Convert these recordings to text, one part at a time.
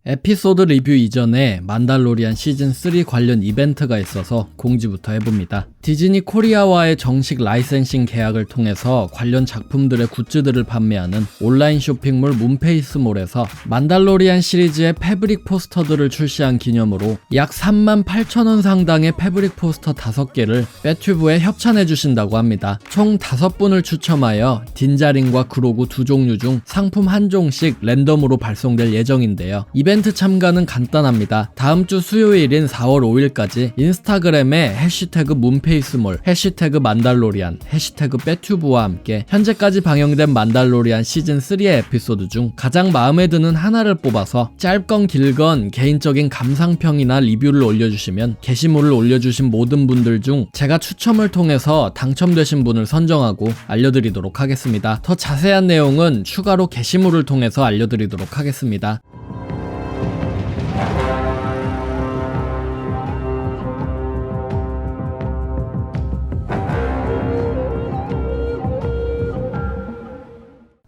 에피소드 리뷰 이전에 만달로리안 시즌3 관련 이벤트가 있어서 공지부터 해봅니다. 디즈니 코리아와의 정식 라이센싱 계약을 통해서 관련 작품들의 굿즈들을 판매하는 온라인 쇼핑몰 문페이스몰에서 만달로리안 시리즈의 패브릭 포스터들을 출시한 기념으로 약 38,000원 상당의 패브릭 포스터 5개를 빼튜브에 협찬해주신다고 합니다. 총 5분을 추첨하여 딘자린과 그로구 2종류 중 상품 1종씩 랜덤으로 발송될 예정인데요. 이벤트 참가는 간단합니다. 다음주 수요일인 4월 5일까지 인스타그램에 해시태그 문페이스몰, 해시태그 만달로리안, 해시태그 빼튜브와 함께 현재까지 방영된 만달로리안 시즌3의 에피소드 중 가장 마음에 드는 하나를 뽑아서 짧건 길건 개인적인 감상평이나 리뷰를 올려주시면 게시물을 올려주신 모든 분들 중 제가 추첨을 통해서 당첨되신 분을 선정하고 알려드리도록 하겠습니다. 더 자세한 내용은 추가로 게시물을 통해서 알려드리도록 하겠습니다.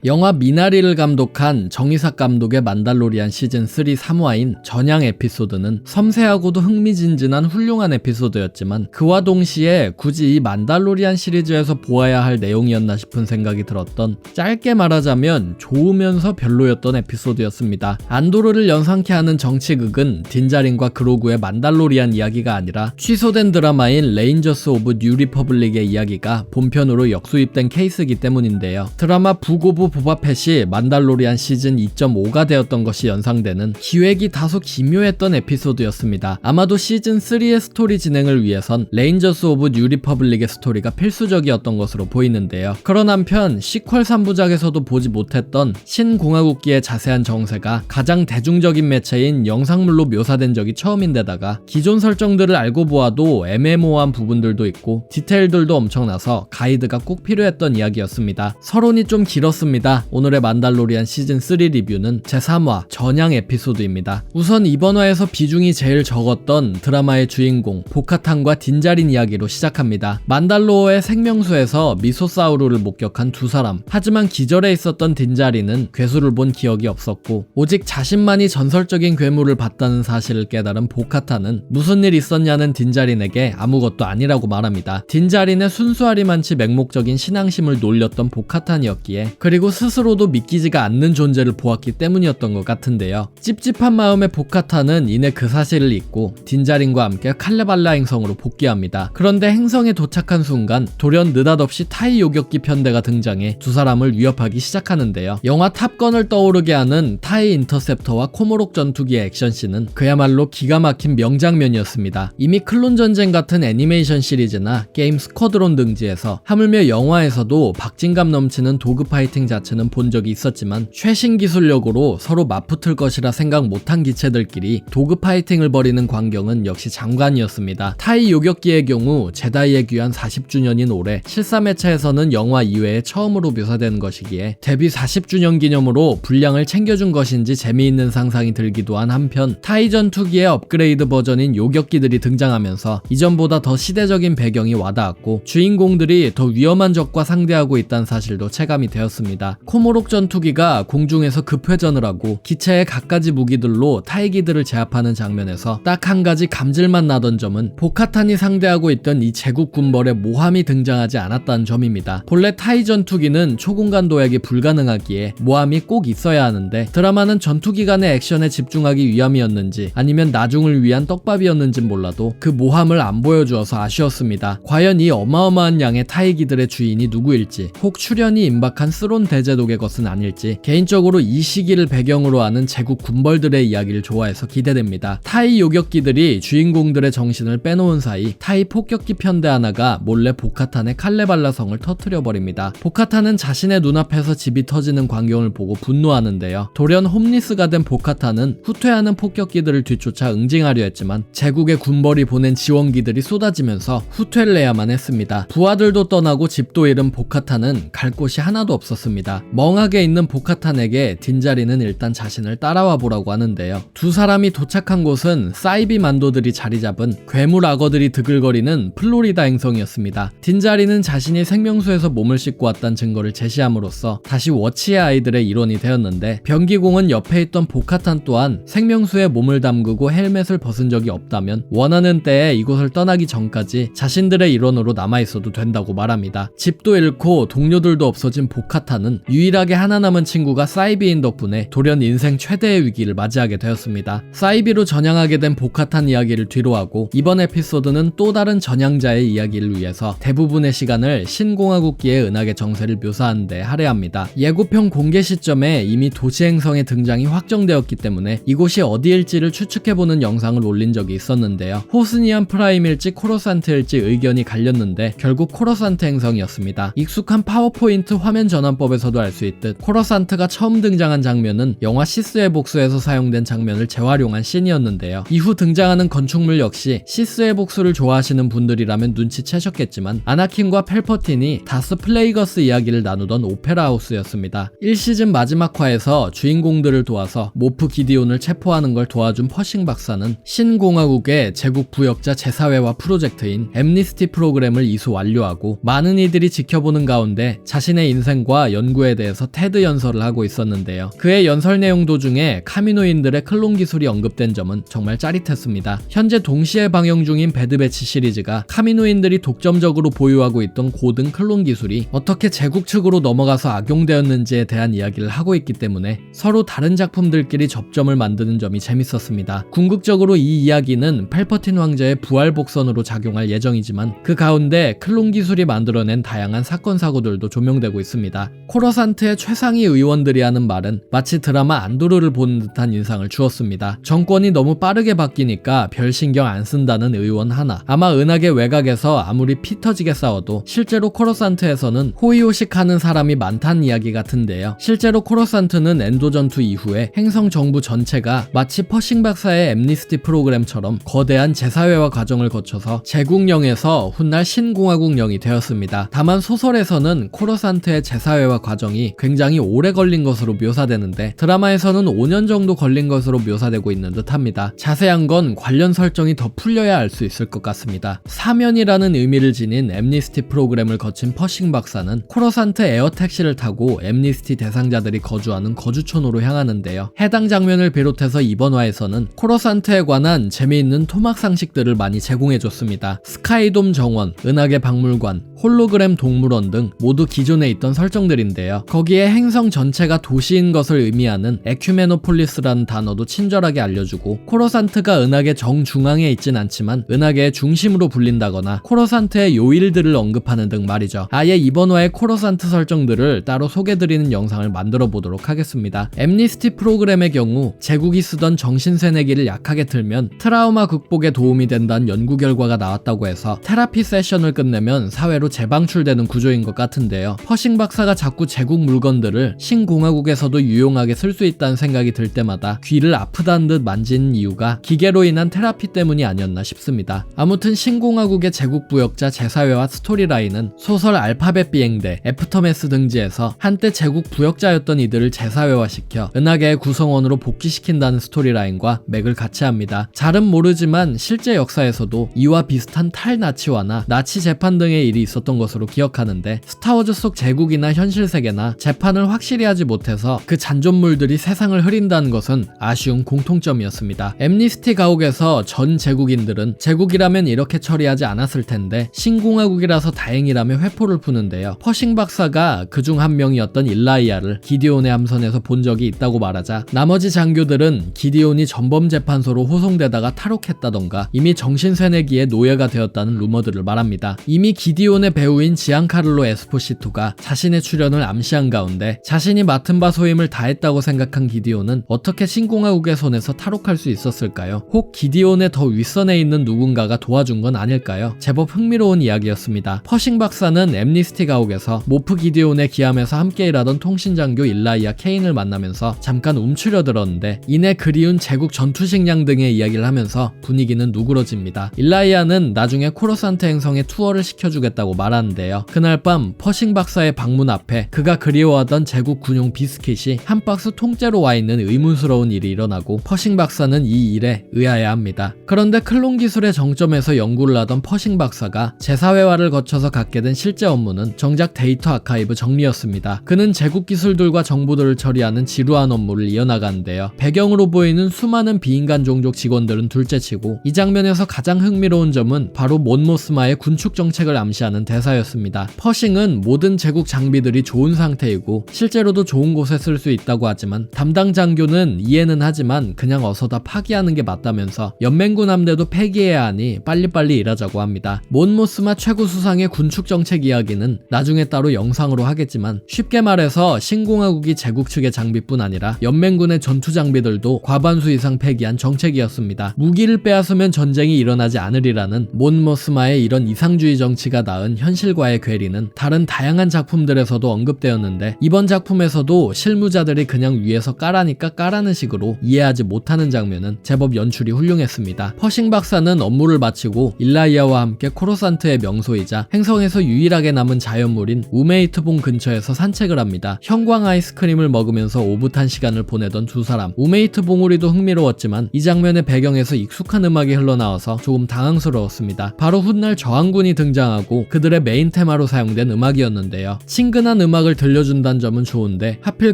영화 미나리를 감독한 정이삭 감독의 만달로리안 시즌3 3화인 전향 에피소드는 섬세하고도 흥미진진한 훌륭한 에피소드였지만 그와 동시에 굳이 이 만달로리안 시리즈에서 보아야 할 내용이었나 싶은 생각이 들었던, 짧게 말하자면 좋으면서 별로였던 에피소드였습니다. 안도르를 연상케 하는 정치극은 딘자린과 그로구의 만달로리안 이야기가 아니라 취소된 드라마인 레인저스 오브 뉴 리퍼블릭의 이야기가 본편으로 역수입된 케이스이기 때문인데요. 드라마 북 오브 보바펫이 만달로리안 시즌 2.5가 되었던 것이 연상되는 기획이 다소 기묘했던 에피소드였습니다. 아마도 시즌 3의 스토리 진행을 위해선 레인저스 오브 뉴 리퍼블릭의 스토리가 필수적이었던 것으로 보이는데요. 그런 한편 시퀄 3부작에서도 보지 못했던 신공화국기의 자세한 정세가 가장 대중적인 매체인 영상물로 묘사된 적이 처음인데다가 기존 설정들을 알고 보아도 애매모호한 부분들도 있고 디테일들도 엄청나서 가이드가 꼭 필요했던 이야기였습니다. 서론이 좀 길었습니다. 오늘의 만달로리안 시즌3 리뷰는 제3화 전향 에피소드입니다. 우선 이번 화에서 비중이 제일 적었던 드라마의 주인공 보카탄과 딘자린 이야기로 시작합니다. 만달로어의 생명수에서 미소사우루를 목격한 두 사람. 하지만 기절해 있었던 딘자린은 괴수를 본 기억이 없었고 오직 자신만이 전설적인 괴물을 봤다는 사실을 깨달은 보카탄은 무슨 일 있었냐는 딘자린에게 아무것도 아니라고 말합니다. 딘자린의 순수하리만치 맹목적인 신앙심을 놀렸던 보카탄이었기에, 그리고 스스로도 믿기지가 않는 존재를 보았기 때문이었던 것 같은데요. 찝찝한 마음의 보카탄은 이내 그 사실을 잊고 딘자린과 함께 칼레발라 행성으로 복귀합니다. 그런데 행성에 도착한 순간 돌연 느닷없이 타이 요격기 편대가 등장해 두 사람을 위협하기 시작하는데요. 영화 탑건을 떠오르게 하는 타이 인터셉터와 코모록 전투기의 액션씬은 그야말로 기가 막힌 명장면이었습니다. 이미 클론 전쟁 같은 애니메이션 시리즈나 게임 스쿼드론 등지에서, 하물며 영화에서도 박진감 넘치는 도그 파이팅 자체는 본 적이 있었지만 최신 기술력으로 서로 맞붙을 것이라 생각 못한 기체들끼리 도그 파이팅을 벌이는 광경은 역시 장관이었습니다. 타이 요격기의 경우 제다이의 귀환 40주년인 올해 실사 매체에서는 영화 이외에 처음으로 묘사되는 것이기에 데뷔 40주년 기념으로 분량을 챙겨준 것인지 재미있는 상상이 들기도 한 한편, 타이 전투기의 업그레이드 버전인 요격기들이 등장하면서 이전보다 더 시대적인 배경이 와닿았고 주인공들이 더 위험한 적과 상대하고 있다는 사실도 체감이 되었습니다. 코모록 전투기가 공중에서 급회전을 하고 기체의 갖가지 무기들로 타이기들을 제압하는 장면에서 딱 한 가지 감질만 나던 점은 보카탄이 상대하고 있던 이 제국 군벌의 모함이 등장하지 않았다는 점입니다. 본래 타이 전투기는 초공간 도약이 불가능하기에 모함이 꼭 있어야 하는데 드라마는 전투기 간의 액션에 집중하기 위함이었는지 아니면 나중을 위한 떡밥이었는진 몰라도 그 모함을 안 보여주어서 아쉬웠습니다. 과연 이 어마어마한 양의 타이기들의 주인이 누구일지, 혹 출연이 임박한 스론 대제독의 것은 아닐지, 개인적으로 이 시기를 배경으로 하는 제국 군벌들의 이야기를 좋아해서 기대됩니다. 타이 요격기들이 주인공들의 정신을 빼놓은 사이 타이 폭격기 편대 하나가 몰래 보카탄의 칼레발라 성을 터뜨려버립니다. 보카탄은 자신의 눈앞에서 집이 터지는 광경을 보고 분노하는데요. 돌연 홈리스가 된 보카탄은 후퇴하는 폭격기들을 뒤쫓아 응징하려 했지만 제국의 군벌이 보낸 지원기들이 쏟아지면서 후퇴를 해야만 했습니다. 부하들도 떠나고 집도 잃은 보카탄은 갈 곳이 하나도 없었습니다. 있습니다. 멍하게 있는 보카탄에게 딘자리는 일단 자신을 따라와 보라고 하는데요. 두 사람이 도착한 곳은 사이비 만도들이 자리 잡은 괴물 악어들이 드글거리는 플로리다 행성이었습니다. 딘자리는 자신이 생명수에서 몸을 씻고 왔다는 증거를 제시함으로써 다시 워치의 아이들의 일원이 되었는데, 변기공은 옆에 있던 보카탄 또한 생명수에 몸을 담그고 헬멧을 벗은 적이 없다면 원하는 때에 이곳을 떠나기 전까지 자신들의 일원으로 남아있어도 된다고 말합니다. 집도 잃고 동료들도 없어진 보카탄은 유일하게 하나 남은 친구가 사이비인 덕분에 돌연 인생 최대의 위기를 맞이하게 되었습니다. 사이비로 전향하게 된 보카탄 이야기를 뒤로하고 이번 에피소드는 또 다른 전향자의 이야기를 위해서 대부분의 시간을 신공화국기의 은하계 정세를 묘사하는 데 할애합니다. 예고편 공개 시점에 이미 도시행성의 등장이 확정되었기 때문에 이곳이 어디일지를 추측해보는 영상을 올린 적이 있었는데요. 호스니안 프라임일지 코러산트일지 의견이 갈렸는데 결국 코러산트 행성이었습니다. 익숙한 파워포인트 화면 전환법에서도 알 수 있듯 코러산트가 처음 등장한 장면은 영화 시스의 복수에서 사용된 장면을 재활용한 씬이었는데요. 이후 등장하는 건축물 역시 시스의 복수를 좋아하시는 분들이라면 눈치채셨겠지만 아나킨과 펠퍼틴이 다스 플레이거스 이야기를 나누던 오페라 하우스였습니다. 1시즌 마지막 화에서 주인공들을 도와서 모프 기디온을 체포하는 걸 도와준 퍼싱 박사는 신공화국의 제국 부역자 재사회화 프로젝트인 엠니스티 프로그램을 이수 완료하고 많은 이들이 지켜보는 가운데 자신의 인생과 연구에 대해서 테드 연설을 하고 있었는데요. 그의 연설 내용 도중에 카미노인들의 클론 기술이 언급된 점은 정말 짜릿했습니다. 현재 동시에 방영 중인 배드배치 시리즈가 카미노인들이 독점적으로 보유하고 있던 고등 클론 기술이 어떻게 제국 측으로 넘어가서 악용되었는지에 대한 이야기를 하고 있기 때문에 서로 다른 작품들끼리 접점을 만드는 점이 재밌었습니다. 궁극적으로 이 이야기는 펠퍼틴 황제의 부활 복선으로 작용할 예정이지만 그 가운데 클론 기술이 만들어낸 다양한 사건 사고들도 조명되고 있습니다. 코러산트의 최상위 의원들이 하는 말은 마치 드라마 안도르를 보는 듯한 인상을 주었습니다. 정권이 너무 빠르게 바뀌니까 별 신경 안 쓴다는 의원 하나. 아마 은하계 외곽에서 아무리 피 터지게 싸워도 실제로 코러산트에서는 호의호식하는 사람이 많다는 이야기 같은데요. 실제로 코러산트는 엔도 전투 이후에 행성 정부 전체가 마치 퍼싱 박사의 엠니스티 프로그램처럼 거대한 재사회화 과정을 거쳐서 제국령에서 훗날 신공화국령이 되었습니다. 다만 소설에서는 코러산트의 재사회화 과정이 굉장히 오래 걸린 것으로 묘사되는데 드라마에서는 5년 정도 걸린 것으로 묘사되고 있는 듯합니다. 자세한 건 관련 설정이 더 풀려야 알 수 있을 것 같습니다. 사면이라는 의미를 지닌 엠니스티 프로그램을 거친 퍼싱 박사는 코러산트 에어택시를 타고 엠니스티 대상자들이 거주하는 거주촌으로 향하는데요. 해당 장면을 비롯해서 이번 화에서는 코러산트에 관한 재미있는 토막 상식들을 많이 제공해줬습니다. 스카이돔 정원, 은하계 박물관, 홀로그램 동물원 등 모두 기존에 있던 설정들인데요. 거기에 행성 전체가 도시인 것을 의미하는 에큐메노폴리스라는 단어도 친절하게 알려주고, 코러산트가 은하계 정중앙에 있진 않지만 은하계의 중심으로 불린다거나 코러산트의 요일들을 언급하는 등 말이죠. 아예 이번 화의 코러산트 설정들을 따로 소개드리는 영상을 만들어 보도록 하겠습니다. 엠니스티 프로그램의 경우 제국이 쓰던 정신세뇌기를 약하게 틀면 트라우마 극복에 도움이 된다는 연구 결과가 나왔다고 해서 테라피 세션을 끝내면 사회로 재방출되는 구조인 것 같은데요. 퍼싱 박사가 자꾸 제국 물건들을 신공화국에서도 유용하게 쓸 수 있다는 생각이 들 때마다 귀를 아프다는 듯 만지는 이유가 기계로 인한 테라피 때문이 아니었나 싶습니다. 아무튼 신공화국의 제국 부역자 재사회화 스토리라인은 소설 알파벳 비행대, 애프터매스 등지에서 한때 제국 부역자였던 이들을 재사회화시켜 은하계의 구성원으로 복귀시킨다는 스토리라인과 맥을 같이 합니다. 잘은 모르지만 실제 역사에서도 이와 비슷한 탈나치화나 나치 재판 등의 일이 있었던 것으로 기억하는데, 스타워즈 속 제국이나 현실 세계나 재판을 확실히 하지 못해서 그 잔존물들이 세상을 흐린다는 것은 아쉬운 공통점이었습니다. 엠니스티 가옥에서 전 제국인들은 제국이라면 이렇게 처리하지 않았을 텐데 신공화국이라서 다행이라며 회포를 푸는데요. 퍼싱 박사가 그중 한 명이었던 일라이아를 기디온의 함선에서 본 적이 있다고 말하자 나머지 장교들은 기디온이 전범재판소로 호송되다가 탈옥했다던가 이미 정신세뇌기의 노예가 되었다는 루머들을 말합니다. 이미 기디온의 배우인 지안카를로 에스포시토가 자신의 출연을 암시한 가운데 자신이 맡은 바 소임을 다했다고 생각한 기디온은 어떻게 신공화국의 손에서 탈옥할 수 있었을까요? 혹 기디온의 더 윗선에 있는 누군가가 도와준 건 아닐까요? 제법 흥미로운 이야기였습니다. 퍼싱 박사는 엠니스티 가옥에서 모프 기디온의 기함에서 함께 일하던 통신장교 일라이아 케인을 만나면서 잠깐 움츠려들었는데 이내 그리운 제국 전투식량 등의 이야기를 하면서 분위기는 누그러집니다. 일라이아는 나중에 코러산트 행성에 투어를 시켜주겠다고 말하는데요. 그날 밤 퍼싱 박사의 방문 앞에 그가 그리워하던 제국 군용 비스킷이 한 박스 통째로 와 있는 의문스러운 일이 일어나고 퍼싱 박사는 이 일에 의아해야 합니다. 그런데 클론 기술의 정점에서 연구를 하던 퍼싱 박사가 제사회화를 거쳐서 갖게 된 실제 업무는 정작 데이터 아카이브 정리였습니다. 그는 제국 기술들과 정보들을 처리하는 지루한 업무를 이어나가는데요. 배경으로 보이는 수많은 비인간 종족 직원들은 둘째치고 이 장면에서 가장 흥미로운 점은 바로 몬모스마의 군축 정책을 암시하는 대사였습니다. 퍼싱은 모든 제국 장비들이 좋은 상태이고 실제로도 좋은 곳에 쓸 수 있다고 하지만 담당 장교는 이해는 하지만 그냥 어서 다 파기하는 게 맞다면서 연맹군 함대도 폐기해야 하니 빨리빨리 일하자고 합니다. 몬모스마 최고 수상의 군축 정책 이야기는 나중에 따로 영상으로 하겠지만 쉽게 말해서 신공화국이 제국 측의 장비뿐 아니라 연맹군의 전투 장비들도 과반수 이상 폐기한 정책이었습니다. 무기를 빼앗으면 전쟁이 일어나지 않으리라는 몬모스마의 이런 이상주의 정치가 낳은 현실과의 괴리는 다른 다양한 작품들에서도 언급되었는데 이번 작품에서도 실무자들이 그냥 위에서 까라니까 까라는 식으로 이해하지 못하는 장면은 제법 연출이 훌륭했습니다. 퍼싱 박사는 업무를 마치고 일라이아와 함께 코로산트의 명소이자 행성에서 유일하게 남은 자연물인 우메이트봉 근처에서 산책을 합니다. 형광 아이스크림을 먹으면서 오붓한 시간을 보내던 두 사람. 우메이트 봉우리도 흥미로웠지만 이 장면의 배경에서 익숙한 음악이 흘러나와서 조금 당황스러웠습니다. 바로 훗날 저항군이 등장하고 그들의 메인 테마로 사용된 음악이었는데요. 친근한 음악을 들려준다는 점은 좋은데 하필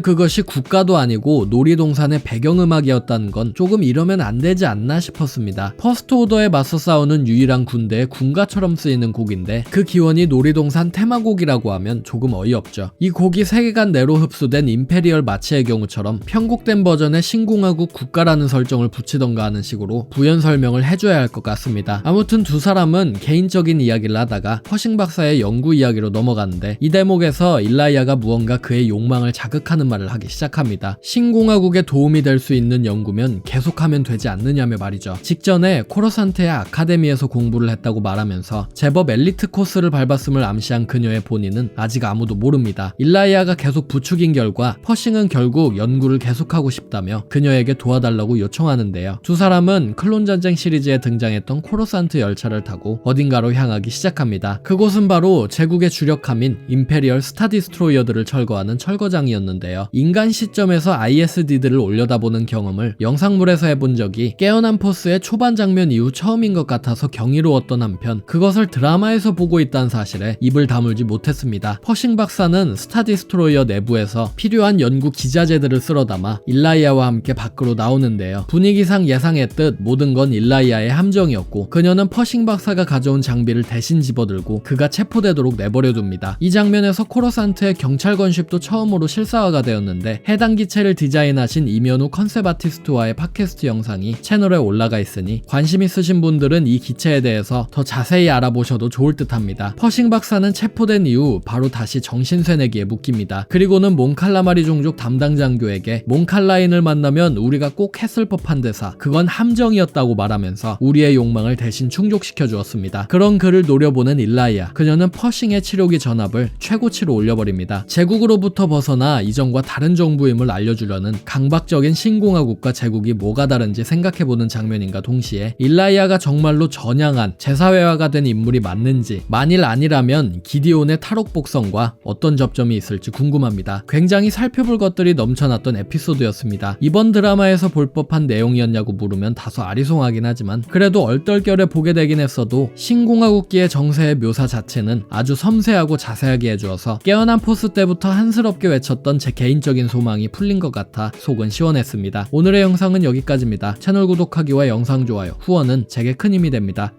그것이 국가도 아니고 놀이동산의 배경음악이었다는 건 조금 이러면 안 되지 않나 싶었습니다. 퍼스트 오더에 맞서 싸우는 유일한 군대의 군가처럼 쓰이는 곡인데 그 기원이 놀이동산 테마곡이라고 하면 조금 어이없죠. 이 곡이 세계관 내로 흡수된 임페리얼 마치의 경우처럼 편곡된 버전의 신공화국 국가라는 설정을 붙이던가 하는 식으로 부연 설명을 해줘야 할 것 같습니다. 아무튼 두 사람은 개인적인 이야기를 하다가 퍼싱 박사의 연구 이야기로 넘어가는데 이 대목에서 일라이아가 무언가 그의 욕망을 자극하는 말을 하기 시작합니다. 신공화국에 도움이 될 수 있는 연구면 계속하면 되지 않느냐며 말이죠. 직전에 코로산트의 아카데미에서 공부를 했다고 말하면서 제법 엘리트 코스를 밟았음을 암시한 그녀의 본인은 아직 아무도 모릅니다. 일라이아가 계속 부추긴 결과 퍼싱은 결국 연구를 계속하고 싶다며 그녀에게 도와달라고 요청하는데요. 두 사람은 클론전쟁 시리즈에 등장했던 코로산트 열차를 타고 어딘가로 향하기 시작합니다. 그곳은 바로 제국의 주력함인 임페리얼 스타디스트로이어들을 철거하는 철거장이었는데요. 인간 시점에서 ISD들을 올려다보는 경험을 영상물에서 해본 적이 깨어난 포스의 초반 장면 이후 처음인 것 같아서 경이로웠던 한편 그것을 드라마에서 보고 있다는 사실에 입을 다물지 못했습니다. 퍼싱 박사는 스타디스트로이어 내부에서 필요한 연구 기자재들을 쓸어담아 일라이아와 함께 밖으로 나오는데요. 분위기상 예상했듯 모든 건 일라이아의 함정이었고 그녀는 퍼싱 박사가 가져온 장비를 대신 집어들고 그가 체포되도록 내버려둡니다. 이 장면에서 코로산트의 경찰 건쉽도 처음으로 실사화가 되었는데 해당 기체를 디자인하신 이면우 컨셉 아티스트와의 팟캐스트 영상이 채널에 올라가 있으니 관심 있으신 분들은 이 기체에 대해서 더 자세히 알아보셔도 좋을 듯 합니다. 퍼싱 박사는 체포된 이후 바로 다시 정신쇠내기에 묶입니다. 그리고는 몬칼라마리 종족 담당 장교에게 몬칼라인을 만나면 우리가 꼭 했을 법한 대사 그건 함정이었다고 말하면서 우리의 욕망을 대신 충족시켜 주었습니다. 그런 그를 노려보는 일라이아. 그녀는 퍼싱의 치료기 전압을 최고치로 올려버립니다. 제국으로부터 벗어나 이전과 다른 정부임을 알려주려는 강박적인 신공화국과 제국이 뭐가 다른지 생각해보는 장면인가 동시에 일라이아가 정말로 전향한 제사회화가 된 인물이 맞는지 만일 아니라면 기디온의 탈옥 복성과 어떤 접점이 있을지 궁금합니다. 굉장히 살펴볼 것들이 넘쳐났던 에피소드였습니다. 이번 드라마에서 볼 법한 내용이었냐고 물으면 다소 아리송하긴 하지만 그래도 얼떨결에 보게 되긴 했어도 신공화국기의 정세의 묘사 자체는 아주 섬세하고 자세하게 해주어서 깨어난 포스 때부터 한스럽게 외쳤던 제 개인적인 소망이 풀린 것 같아 속은 시원했습니다. 오늘의 영상은 여기까지입니다. 채널 구독하기와 영상 좋아요, 후원은 제게 큰 힘이 됩니다.